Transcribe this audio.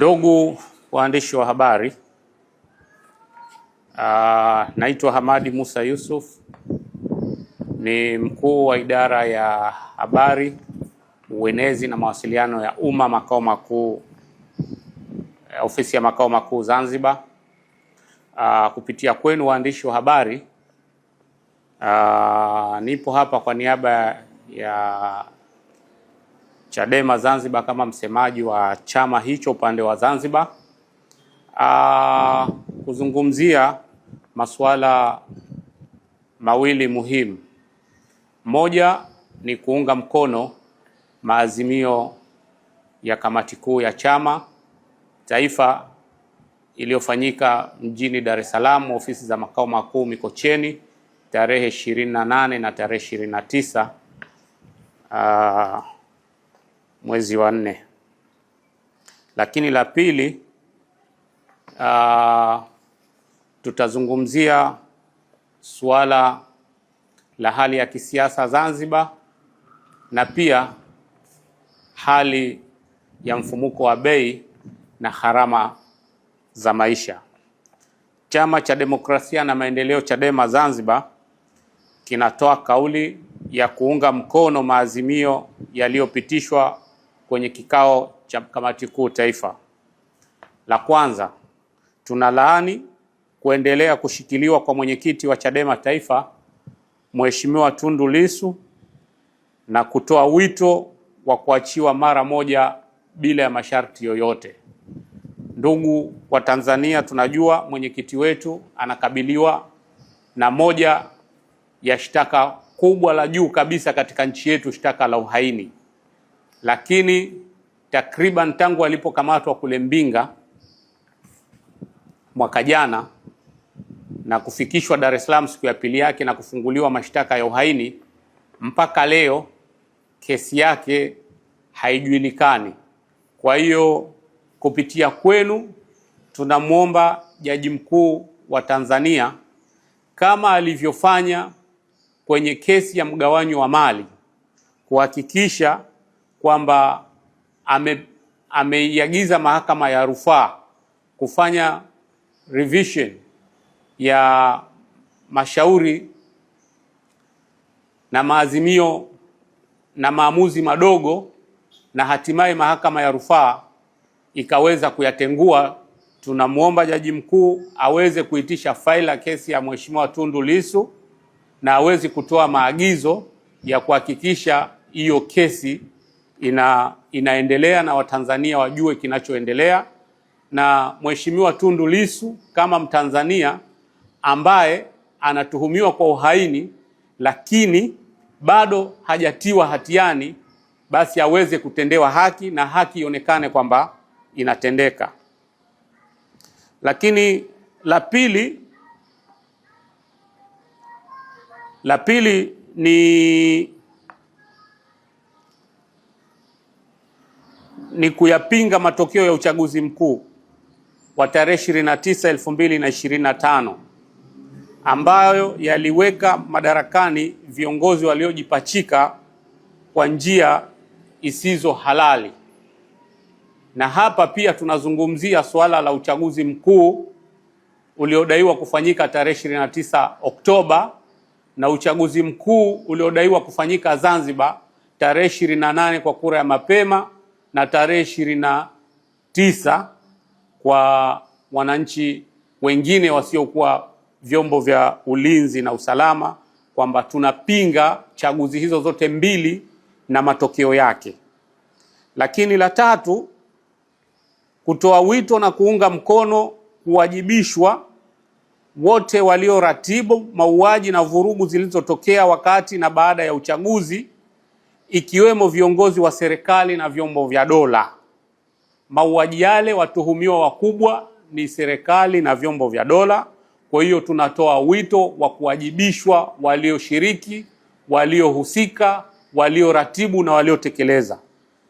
Ndugu waandishi wa habari, naitwa Hamadi Musa Yusuf, ni mkuu wa idara ya habari, uenezi na mawasiliano ya umma makao makuu, ofisi ya makao makuu Zanzibar. Kupitia kwenu waandishi wa habari, nipo hapa kwa niaba ya Chadema Zanzibar kama msemaji wa chama hicho upande wa Zanzibar, kuzungumzia masuala mawili muhimu. Moja ni kuunga mkono maazimio ya kamati kuu ya chama taifa iliyofanyika mjini Dar es Salaam, ofisi za makao makuu Mikocheni, tarehe 28 na tarehe 29 mwezi wa 4. Lakini la pili, tutazungumzia suala la hali ya kisiasa Zanzibar na pia hali ya mfumuko wa bei na gharama za maisha. Chama cha Demokrasia na Maendeleo Chadema Zanzibar kinatoa kauli ya kuunga mkono maazimio yaliyopitishwa kwenye kikao cha kamati kuu taifa. La kwanza, tunalaani kuendelea kushikiliwa kwa mwenyekiti wa Chadema taifa Mheshimiwa Tundu Lissu na kutoa wito wa kuachiwa mara moja bila ya masharti yoyote. Ndugu wa Tanzania, tunajua mwenyekiti wetu anakabiliwa na moja ya shtaka kubwa la juu kabisa katika nchi yetu, shtaka la uhaini. Lakini takriban tangu alipokamatwa kule Mbinga mwaka jana na kufikishwa Dar es Salaam siku ya pili yake na kufunguliwa mashtaka ya uhaini, mpaka leo kesi yake haijulikani. Kwa hiyo kupitia kwenu tunamwomba Jaji Mkuu wa Tanzania, kama alivyofanya kwenye kesi ya mgawanyo wa mali, kuhakikisha kwamba ameiagiza mahakama ya rufaa kufanya revision ya mashauri na maazimio na maamuzi madogo, na hatimaye mahakama ya rufaa ikaweza kuyatengua. Tunamwomba Jaji Mkuu aweze kuitisha faila kesi ya Mheshimiwa Tundu Lissu na aweze kutoa maagizo ya kuhakikisha hiyo kesi inaendelea na Watanzania wajue kinachoendelea. Na Mheshimiwa Tundu Lissu kama Mtanzania ambaye anatuhumiwa kwa uhaini lakini bado hajatiwa hatiani, basi aweze kutendewa haki na haki ionekane kwamba inatendeka. Lakini la pili ni kuyapinga matokeo ya uchaguzi mkuu wa tarehe 29 2025 ambayo yaliweka madarakani viongozi waliojipachika kwa njia isizo halali. Na hapa pia tunazungumzia suala la uchaguzi mkuu uliodaiwa kufanyika tarehe 29 Oktoba na uchaguzi mkuu uliodaiwa kufanyika Zanzibar tarehe 28 kwa kura ya mapema na tarehe 29 kwa wananchi wengine wasiokuwa vyombo vya ulinzi na usalama, kwamba tunapinga chaguzi hizo zote mbili na matokeo yake. Lakini la tatu, kutoa wito na kuunga mkono kuwajibishwa wote walioratibu mauaji na vurugu zilizotokea wakati na baada ya uchaguzi, ikiwemo viongozi wa serikali na vyombo vya dola. Mauaji yale watuhumiwa wakubwa ni serikali na vyombo vya dola. Kwa hiyo tunatoa wito wa kuwajibishwa walioshiriki, waliohusika, walioratibu na waliotekeleza.